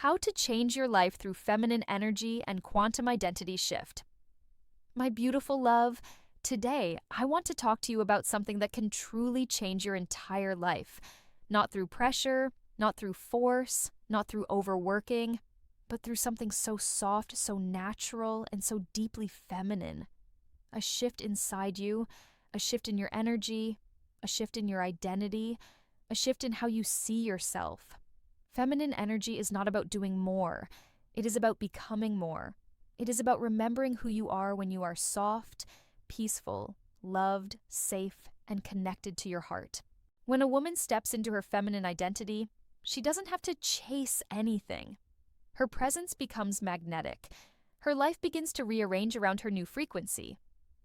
How to change your life through feminine energy and quantum identity shift. My beautiful love, today I want to talk to you about something that can truly change your entire life. Not through pressure, not through force, not through overworking, but through something so soft, so natural, and so deeply feminine. A shift inside you, a shift in your energy, a shift in your identity, a shift in how you see yourself. Feminine energy is not about doing more. It is about becoming more. It is about remembering who you are when you are soft, peaceful, loved, safe, and connected to your heart. When a woman steps into her feminine identity, she doesn't have to chase anything. Her presence becomes magnetic. Her life begins to rearrange around her new frequency.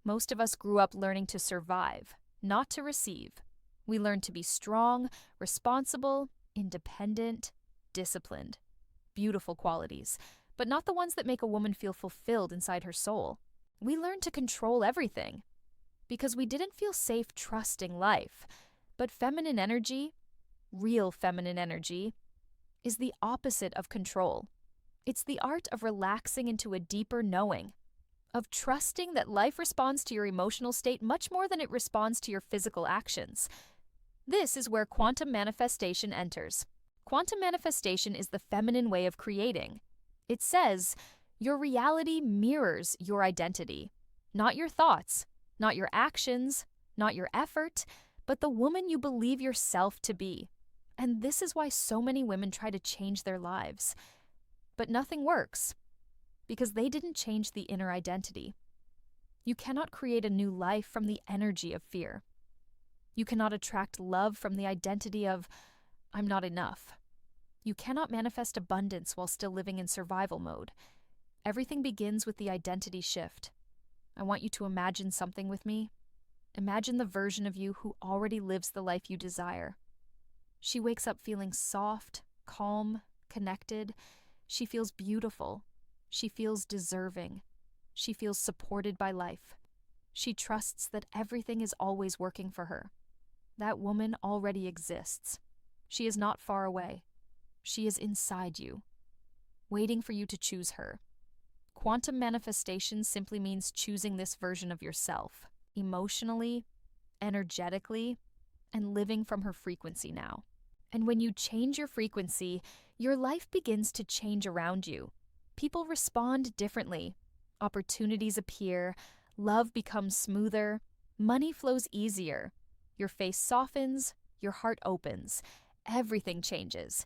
Most of us grew up learning to survive, not to receive. We learned to be strong, responsible, independent, disciplined. Beautiful qualities, but not the ones that make a woman feel fulfilled inside her soul. We learned to control everything because we didn't feel safe trusting life. But feminine energy, real feminine energy, is the opposite of control. It's the art of relaxing into a deeper knowing, of trusting that life responds to your emotional state much more than it responds to your physical actions. This is where quantum manifestation enters. Quantum manifestation is the feminine way of creating. It says, your reality mirrors your identity. Not your thoughts, not your actions, not your effort, but the woman you believe yourself to be. And this is why so many women try to change their lives. But nothing works, because they didn't change the inner identity. You cannot create a new life from the energy of fear. You cannot attract love from the identity of, I'm not enough. You cannot manifest abundance while still living in survival mode. Everything begins with the identity shift. I want you to imagine something with me. Imagine the version of you who already lives the life you desire. She wakes up feeling soft, calm, connected. She feels beautiful. She feels deserving. She feels supported by life. She trusts that everything is always working for her. That woman already exists. She is not far away. She is inside you, waiting for you to choose her. Quantum manifestation simply means choosing this version of yourself, emotionally, energetically, and living from her frequency now. And when you change your frequency, your life begins to change around you. People respond differently. Opportunities appear. Love becomes smoother. Money flows easier. Your face softens. Your heart opens. Everything changes.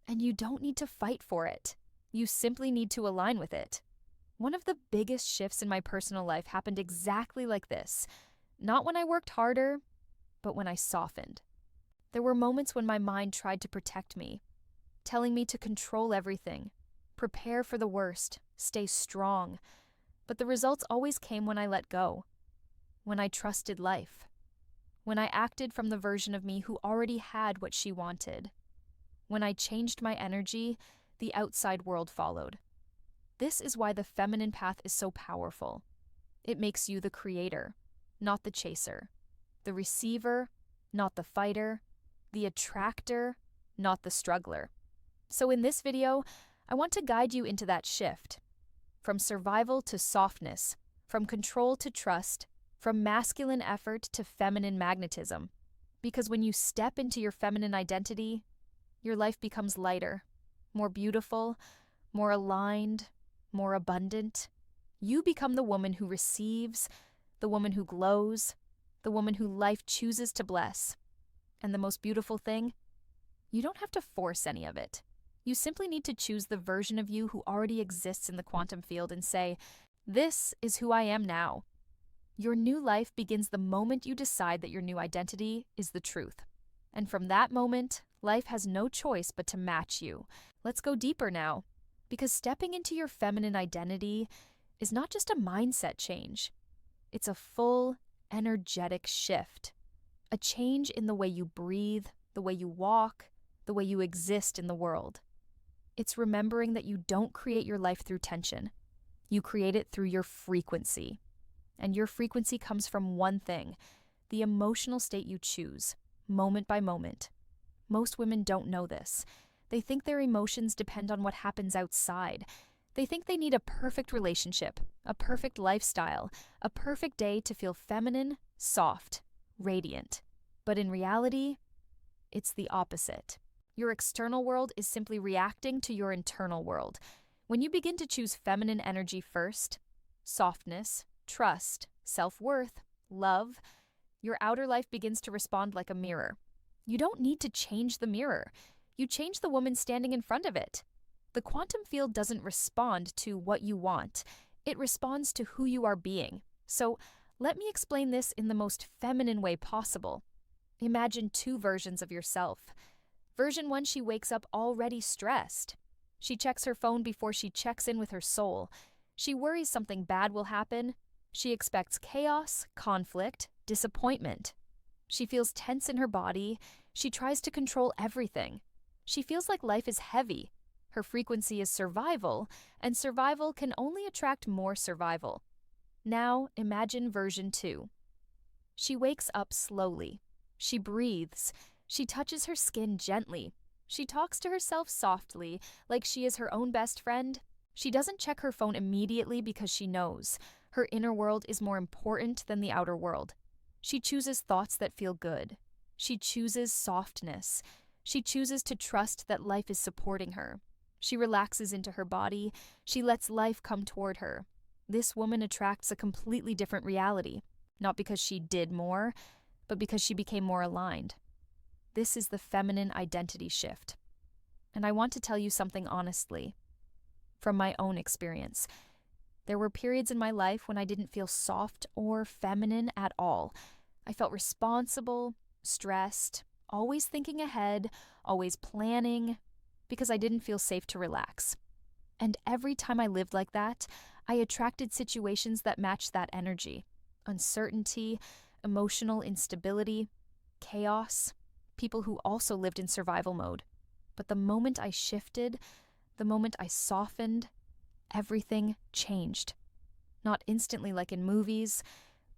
And you don't need to fight for it. You simply need to align with it. One of the biggest shifts in my personal life happened exactly like this. Not when I worked harder, but when I softened. There were moments when my mind tried to protect me, telling me to control everything, prepare for the worst, stay strong. But the results always came when I let go, when I trusted life, when I acted from the version of me who already had what she wanted. When I changed my energy, the outside world followed. This is why the feminine path is so powerful. It makes you the creator, not the chaser, the receiver, not the fighter, the attractor, not the struggler. So in this video, I want to guide you into that shift. From survival to softness, from control to trust, from masculine effort to feminine magnetism. Because when you step into your feminine identity, your life becomes lighter, more beautiful, more aligned, more abundant. You become the woman who receives, the woman who glows, the woman who life chooses to bless. And the most beautiful thing, you don't have to force any of it. You simply need to choose the version of you who already exists in the quantum field and say, this is who I am now. Your new life begins the moment you decide that your new identity is the truth. And from that moment, life has no choice but to match you. Let's go deeper now, because stepping into your feminine identity is not just a mindset change. It's a full, energetic shift. A change in the way you breathe, the way you walk, the way you exist in the world. It's remembering that you don't create your life through tension. You create it through your frequency. And your frequency comes from one thing, the emotional state you choose, moment by moment. Most women don't know this. They think their emotions depend on what happens outside. They think they need a perfect relationship, a perfect lifestyle, a perfect day to feel feminine, soft, radiant. But in reality, it's the opposite. Your external world is simply reacting to your internal world. When you begin to choose feminine energy first, softness, trust, self-worth, love, your outer life begins to respond like a mirror. You don't need to change the mirror. You change the woman standing in front of it. The quantum field doesn't respond to what you want. It responds to who you are being. So let me explain this in the most feminine way possible. Imagine two versions of yourself. Version 1, she wakes up already stressed. She checks her phone before she checks in with her soul. She worries something bad will happen. She expects chaos, conflict, disappointment. She feels tense in her body. She tries to control everything. She feels like life is heavy. Her frequency is survival, and survival can only attract more survival. Now, imagine version 2. She wakes up slowly. She breathes. She touches her skin gently. She talks to herself softly, like she is her own best friend. She doesn't check her phone immediately because she knows her inner world is more important than the outer world. She chooses thoughts that feel good. She chooses softness. She chooses to trust that life is supporting her. She relaxes into her body. She lets life come toward her. This woman attracts a completely different reality, not because she did more, but because she became more aligned. This is the feminine identity shift. And I want to tell you something honestly. From my own experience, there were periods in my life when I didn't feel soft or feminine at all. I felt responsible, stressed, always thinking ahead, always planning, because I didn't feel safe to relax. And every time I lived like that, I attracted situations that matched that energy. Uncertainty, emotional instability, chaos, people who also lived in survival mode. But the moment I shifted, the moment I softened, everything changed. Not instantly like in movies,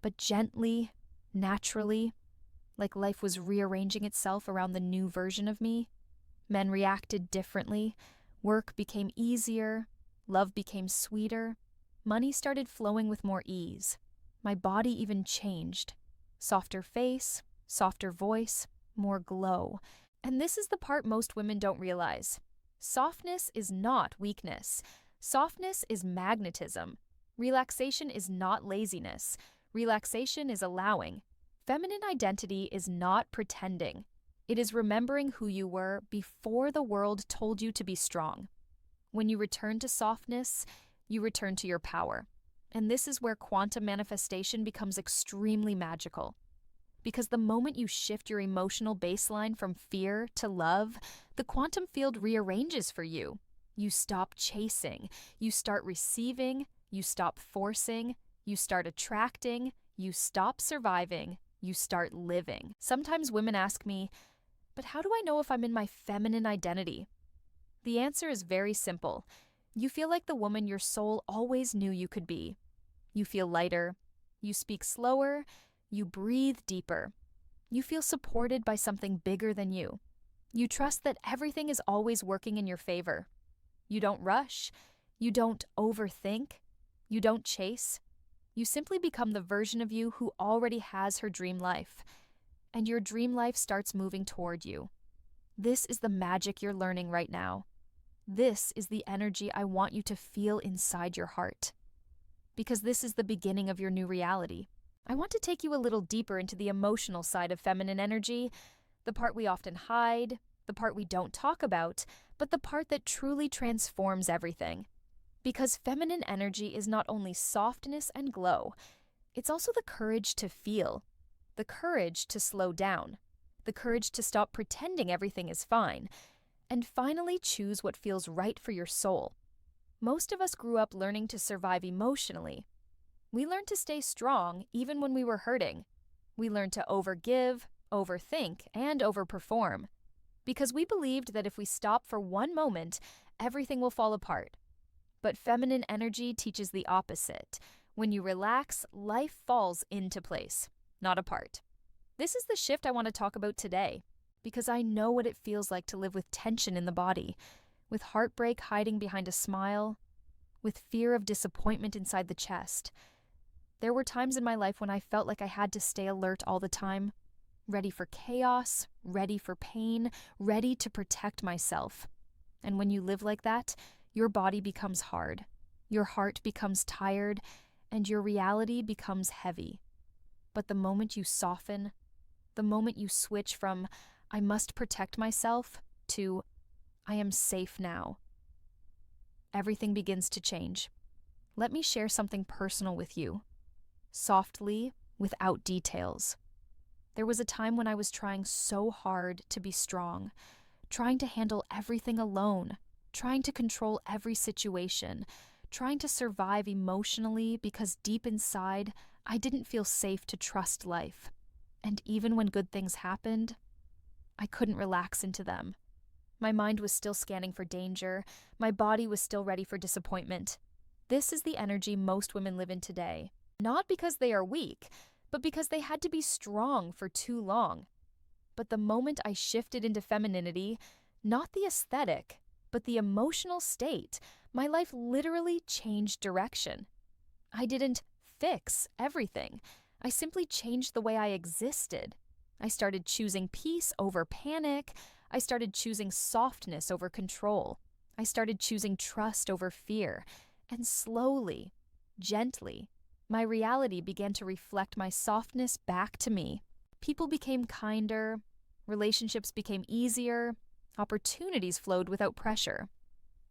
but gently, naturally, like life was rearranging itself around the new version of me. Men reacted differently, work became easier, love became sweeter, money started flowing with more ease. My body even changed. Softer face, softer voice, more glow. And this is the part most women don't realize. Softness is not weakness. Softness is magnetism. Relaxation is not laziness. Relaxation is allowing. Feminine identity is not pretending. It is remembering who you were before the world told you to be strong. When you return to softness, you return to your power. And this is where quantum manifestation becomes extremely magical. Because the moment you shift your emotional baseline from fear to love, the quantum field rearranges for you. You stop chasing, you start receiving, you stop forcing, you start attracting, you stop surviving, you start living. Sometimes women ask me, but how do I know if I'm in my feminine identity? The answer is very simple. You feel like the woman your soul always knew you could be. You feel lighter. You speak slower. You breathe deeper. You feel supported by something bigger than you. You trust that everything is always working in your favor. You don't rush. You don't overthink. You don't chase. You simply become the version of you who already has her dream life. And your dream life starts moving toward you. This is the magic you're learning right now. This is the energy I want you to feel inside your heart. Because this is the beginning of your new reality. I want to take you a little deeper into the emotional side of feminine energy, the part we often hide, the part we don't talk about, but the part that truly transforms everything. Because feminine energy is not only softness and glow, it's also the courage to feel, the courage to slow down, the courage to stop pretending everything is fine, and finally choose what feels right for your soul. Most of us grew up learning to survive emotionally. We learned to stay strong even when we were hurting. We learned to overgive, overthink, and overperform. Because we believed that if we stop for one moment, everything will fall apart. But feminine energy teaches the opposite. When you relax, life falls into place, not apart. This is the shift I want to talk about today. because I know what it feels like to live with tension in the body, with heartbreak hiding behind a smile, with fear of disappointment inside the chest. There were times in my life when I felt like I had to stay alert all the time, ready for chaos, ready for pain, ready to protect myself. And when you live like that, your body becomes hard, your heart becomes tired, and your reality becomes heavy. But the moment you soften, the moment you switch from, I must protect myself, to, I am safe now, everything begins to change. Let me share something personal with you, softly, without details. There was a time when I was trying so hard to be strong, trying to handle everything alone, trying to control every situation, trying to survive emotionally because deep inside, I didn't feel safe to trust life. And even when good things happened, I couldn't relax into them. My mind was still scanning for danger. My body was still ready for disappointment. This is the energy most women live in today. Not because they are weak, but because they had to be strong for too long. But the moment I shifted into femininity, not the aesthetic, but the emotional state, my life literally changed direction. I didn't fix everything. I simply changed the way I existed. I started choosing peace over panic. I started choosing softness over control. I started choosing trust over fear. And slowly, gently, my reality began to reflect my softness back to me. People became kinder, relationships became easier, opportunities flowed without pressure.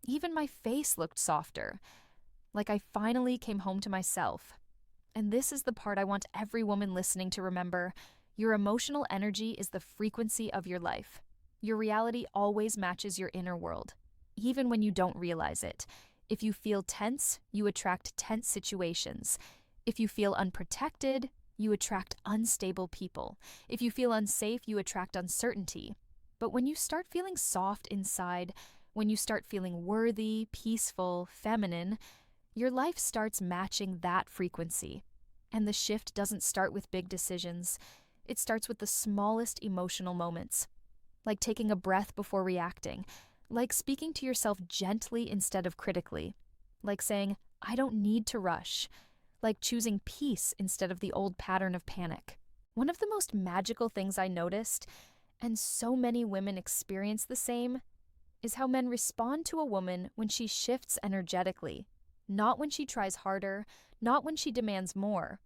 Even my face looked softer, like I finally came home to myself. And this is the part I want every woman listening to remember. Your emotional energy is the frequency of your life. Your reality always matches your inner world, even when you don't realize it. If you feel tense, you attract tense situations. If you feel unprotected, you attract unstable people. If you feel unsafe, you attract uncertainty. But when you start feeling soft inside, when you start feeling worthy, peaceful, feminine, your life starts matching that frequency. And the shift doesn't start with big decisions. It starts with the smallest emotional moments, like taking a breath before reacting, like speaking to yourself gently instead of critically, like saying, I don't need to rush, like choosing peace instead of the old pattern of panic. One of the most magical things I noticed, and so many women experience the same, is how men respond to a woman when she shifts energetically, not when she tries harder, not when she demands more,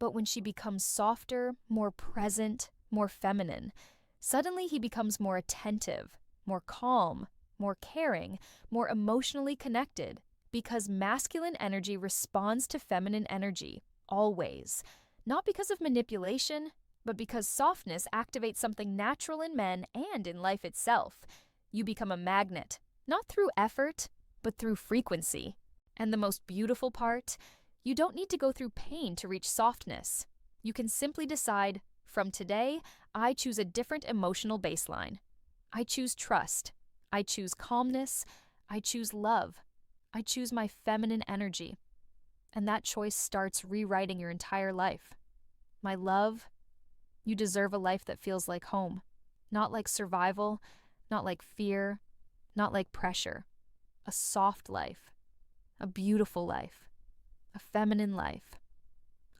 but when she becomes softer, more present, more feminine. Suddenly he becomes more attentive, more calm, more caring, more emotionally connected, because masculine energy responds to feminine energy, always. Not because of manipulation, but because softness activates something natural in men and in life itself. You become a magnet, not through effort, but through frequency. And the most beautiful part, you don't need to go through pain to reach softness. You can simply decide, from today, I choose a different emotional baseline. I choose trust. I choose calmness. I choose love. I choose my feminine energy. And that choice starts rewriting your entire life. My love, you deserve a life that feels like home, not like survival, not like fear, not like pressure. A soft life, a beautiful life, a feminine life,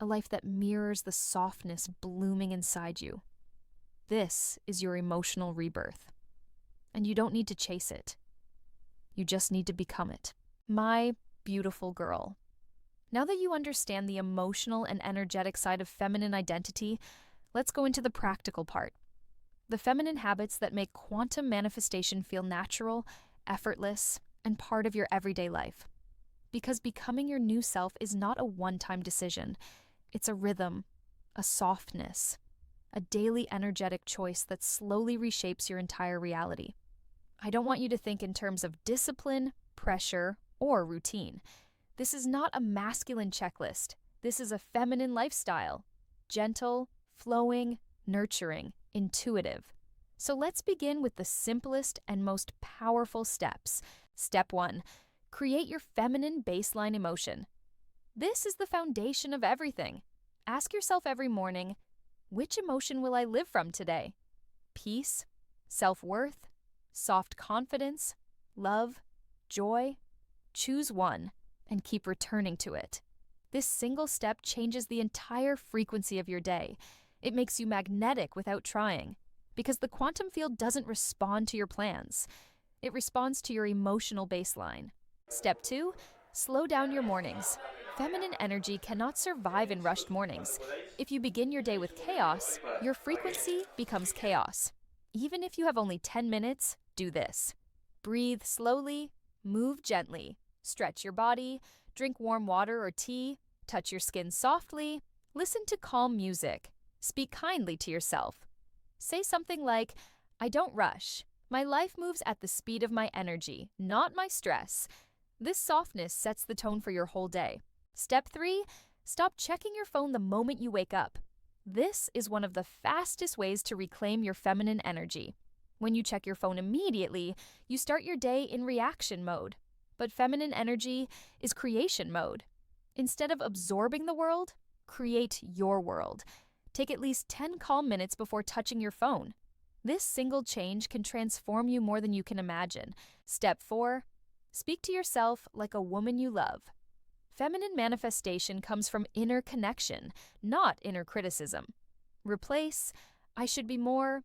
a life that mirrors the softness blooming inside you. This is your emotional rebirth. And you don't need to chase it. You just need to become it. My beautiful girl. Now that you understand the emotional and energetic side of feminine identity, let's go into the practical part. The feminine habits that make quantum manifestation feel natural, effortless, and part of your everyday life. Because becoming your new self is not a one-time decision. It's a rhythm, a softness, a daily energetic choice that slowly reshapes your entire reality. I don't want you to think in terms of discipline, pressure, or routine. This is not a masculine checklist. This is a feminine lifestyle. Gentle, flowing, nurturing, intuitive. So let's begin with the simplest and most powerful steps. Step 1. Create your feminine baseline emotion. This is the foundation of everything. Ask yourself every morning, which emotion will I live from today? Peace, self-worth, soft confidence, love, joy? Choose one and keep returning to it. This single step changes the entire frequency of your day. It makes you magnetic without trying, because the quantum field doesn't respond to your plans. It responds to your emotional baseline. Step 2, slow down your mornings. Feminine energy cannot survive in rushed mornings. If you begin your day with chaos, your frequency becomes chaos. Even if you have only 10 minutes, do this. Breathe slowly, move gently, stretch your body, drink warm water or tea, touch your skin softly, listen to calm music, speak kindly to yourself. Say something like, "I don't rush. My life moves at the speed of my energy, not my stress." This softness sets the tone for your whole day. Step 3, stop checking your phone the moment you wake up. This is one of the fastest ways to reclaim your feminine energy. When you check your phone immediately, you start your day in reaction mode. But feminine energy is creation mode. Instead of absorbing the world, create your world. Take at least 10 calm minutes before touching your phone. This single change can transform you more than you can imagine. Step 4, speak to yourself like a woman you love. Feminine manifestation comes from inner connection, not inner criticism. Replace, "I should be more,"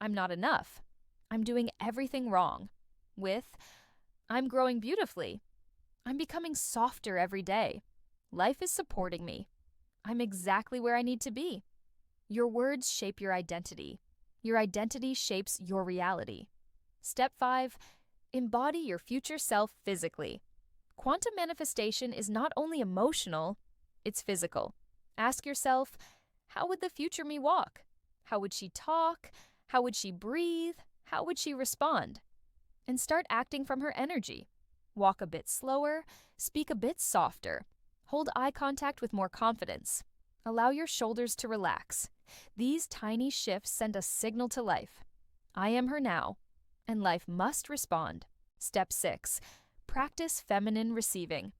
"I'm not enough," "I'm doing everything wrong," with, "I'm growing beautifully," "I'm becoming softer every day," "Life is supporting me," "I'm exactly where I need to be." Your words shape your identity. Your identity shapes your reality. Step 5, embody your future self physically. Quantum manifestation is not only emotional, it's physical. Ask yourself, how would the future me walk? How would she talk? How would she breathe? How would she respond? And start acting from her energy. Walk a bit slower, speak a bit softer. Hold eye contact with more confidence. Allow your shoulders to relax. These tiny shifts send a signal to life. I am her now, and life must respond. Step 6, practice feminine receiving.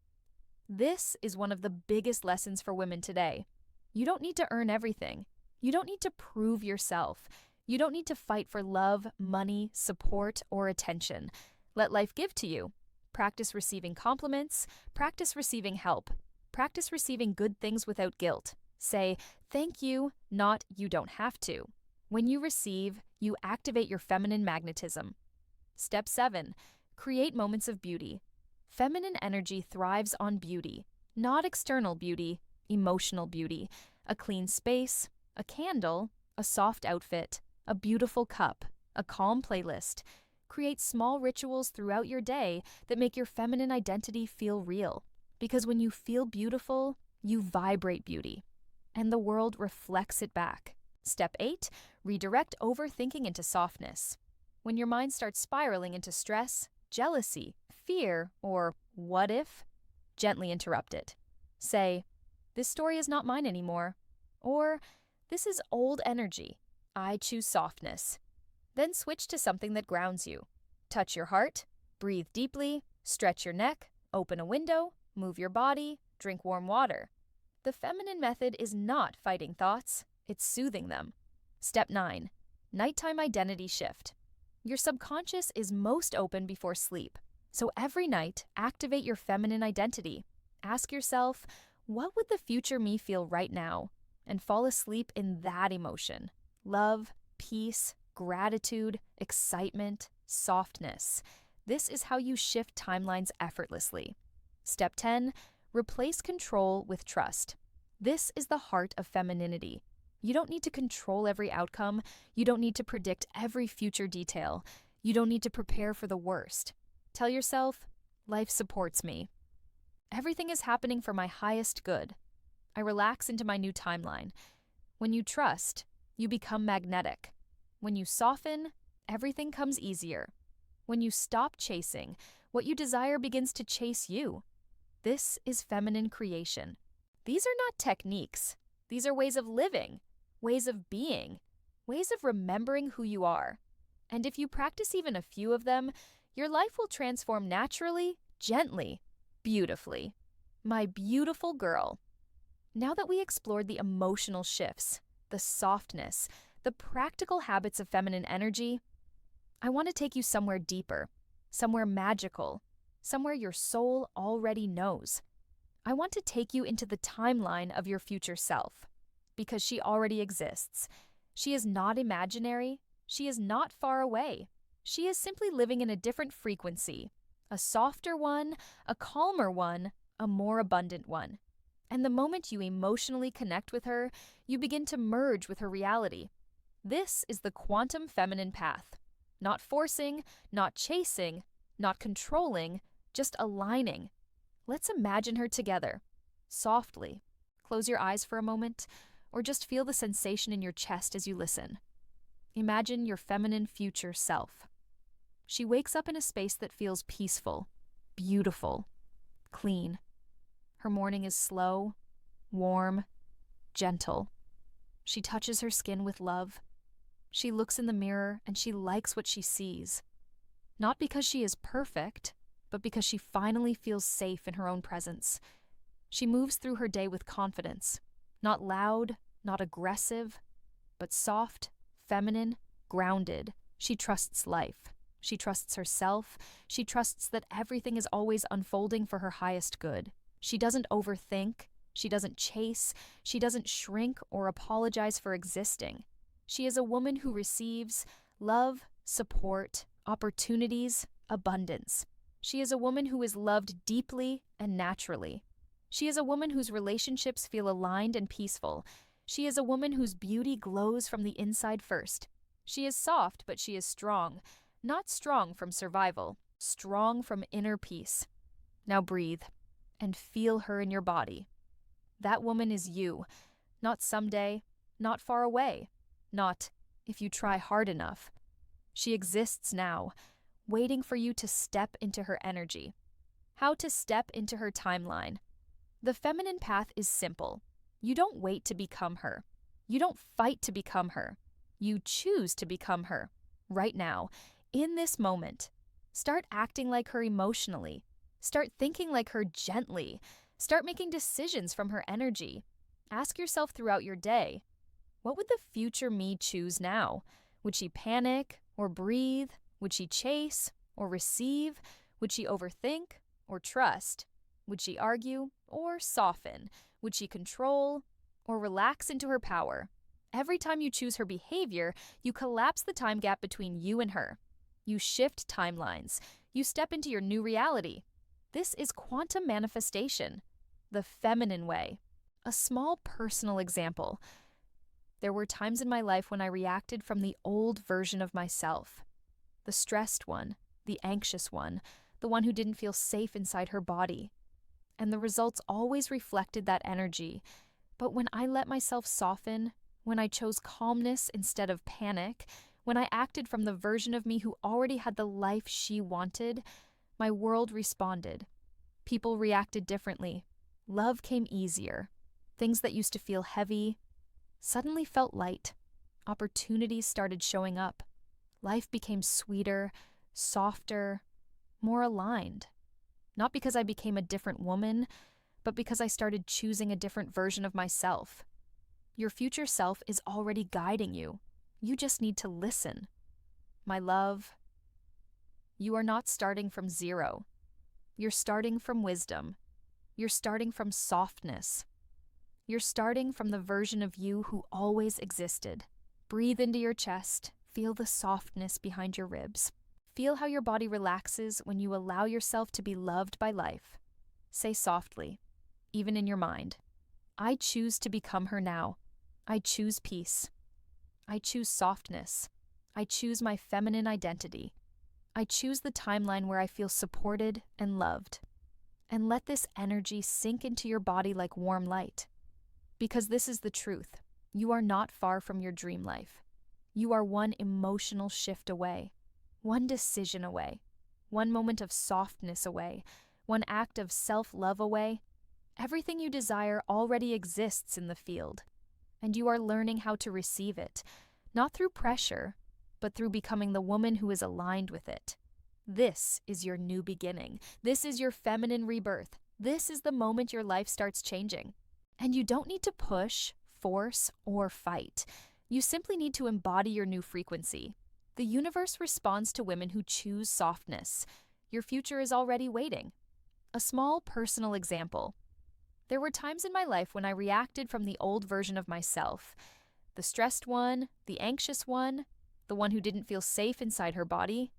This is one of the biggest lessons for women today. You don't need to earn everything. You don't need to prove yourself. You don't need to fight for love, money, support, or attention. Let life give to you. Practice receiving compliments. Practice receiving help. Practice receiving good things without guilt. Say, "Thank you," not "you don't have to." When you receive, you activate your feminine magnetism. Step 7, create moments of beauty. Feminine energy thrives on beauty, not external beauty, emotional beauty. A clean space, a candle, a soft outfit, a beautiful cup, a calm playlist. Create small rituals throughout your day that make your feminine identity feel real. Because when you feel beautiful, you vibrate beauty, and the world reflects it back. Step 8, redirect overthinking into softness. When your mind starts spiraling into stress, jealousy, fear, or what if, gently interrupt it. Say, "This story is not mine anymore," or "This is old energy. I choose softness." Then switch to something that grounds you. Touch your heart, breathe deeply, stretch your neck, open a window, move your body, drink warm water. The feminine method is not fighting thoughts, it's soothing them. Step 9, nighttime identity shift. Your subconscious is most open before sleep, so every night, activate your feminine identity. Ask yourself, what would the future me feel right now? And fall asleep in that emotion. Love, peace, gratitude, excitement, softness. This is how you shift timelines effortlessly. Step 10, replace control with trust. This is the heart of femininity. You don't need to control every outcome. You don't need to predict every future detail. You don't need to prepare for the worst. Tell yourself, life supports me. Everything is happening for my highest good. I relax into my new timeline. When you trust, you become magnetic. When you soften, everything comes easier. When you stop chasing, what you desire begins to chase you. This is feminine creation. These are not techniques. These are ways of living, ways of being, ways of remembering who you are. And if you practice even a few of them, your life will transform naturally, gently, beautifully. My beautiful girl. Now that we explored the emotional shifts, the softness, the practical habits of feminine energy, I want to take you somewhere deeper, somewhere magical, somewhere your soul already knows. I want to take you into the timeline of your future self, because she already exists. She is not imaginary. She is not far away. She is simply living in a different frequency, a softer one, a calmer one, a more abundant one. And the moment you emotionally connect with her, you begin to merge with her reality. This is the quantum feminine path. Not forcing, not chasing, not controlling, just aligning. Let's imagine her together, softly. Close your eyes for a moment, or just feel the sensation in your chest as you listen. Imagine your feminine future self. She wakes up in a space that feels peaceful, beautiful, clean. Her morning is slow, warm, gentle. She touches her skin with love. She looks in the mirror and she likes what she sees. Not because she is perfect, but because she finally feels safe in her own presence. She moves through her day with confidence, not loud, not aggressive, but soft, feminine, grounded. She trusts life. She trusts herself. She trusts that everything is always unfolding for her highest good. She doesn't overthink. She doesn't chase. She doesn't shrink or apologize for existing. She is a woman who receives love, support, opportunities, abundance. She is a woman who is loved deeply and naturally. She is a woman whose relationships feel aligned and peaceful. She is a woman whose beauty glows from the inside first. She is soft, but she is strong. Not strong from survival, strong from inner peace. Now breathe and feel her in your body. That woman is you, not someday, not far away, not if you try hard enough. She exists now, waiting for you to step into her energy. How to step into her timeline. The feminine path is simple. You don't wait to become her. You don't fight to become her. You choose to become her. Right now, in this moment. Start acting like her emotionally. Start thinking like her gently. Start making decisions from her energy. Ask yourself throughout your day, what would the future me choose now? Would she panic or breathe? Would she chase or receive? Would she overthink or trust? Would she argue or soften? Would she control or relax into her power? Every time you choose her behavior, you collapse the time gap between you and her. You shift timelines. You step into your new reality. This is quantum manifestation, the feminine way. A small personal example. There were times in my life when I reacted from the old version of myself. The stressed one, the anxious one, the one who didn't feel safe inside her body. And the results always reflected that energy. But when I let myself soften, when I chose calmness instead of panic, when I acted from the version of me who already had the life she wanted, my world responded. People reacted differently. Love came easier. Things that used to feel heavy suddenly felt light. Opportunities started showing up. Life became sweeter, softer, more aligned. Not because I became a different woman, but because I started choosing a different version of myself. Your future self is already guiding you. You just need to listen. My love, you are not starting from zero. You're starting from wisdom. You're starting from softness. You're starting from the version of you who always existed. Breathe into your chest. Feel the softness behind your ribs. Feel how your body relaxes when you allow yourself to be loved by life. Say softly, even in your mind, I choose to become her now. I choose peace. I choose softness. I choose my feminine identity. I choose the timeline where I feel supported and loved. And let this energy sink into your body like warm light. Because this is the truth. You are not far from your dream life. You are one emotional shift away, one decision away, one moment of softness away, one act of self-love away. Everything you desire already exists in the field, and you are learning how to receive it, not through pressure, but through becoming the woman who is aligned with it. This is your new beginning. This is your feminine rebirth. This is the moment your life starts changing. And you don't need to push, force, or fight. You simply need to embody your new frequency. The universe responds to women who choose softness. Your future is already waiting. A small personal example. There were times in my life when I reacted from the old version of myself, the stressed one, the anxious one, the one who didn't feel safe inside her body,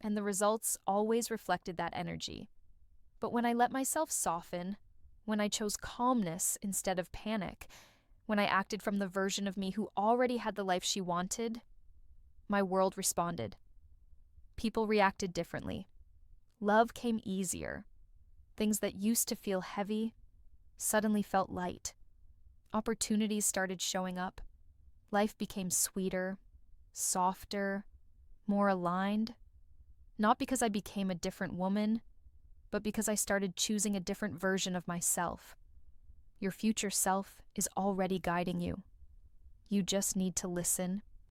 and the results always reflected that energy. But when I let myself soften, when I chose calmness instead of panic, when I acted from the version of me who already had the life she wanted, my world responded. People reacted differently. Love came easier. Things that used to feel heavy suddenly felt light. Opportunities started showing up. Life became sweeter, softer, more aligned. Not because I became a different woman, but because I started choosing a different version of myself. Your future self is already guiding you. You just need to listen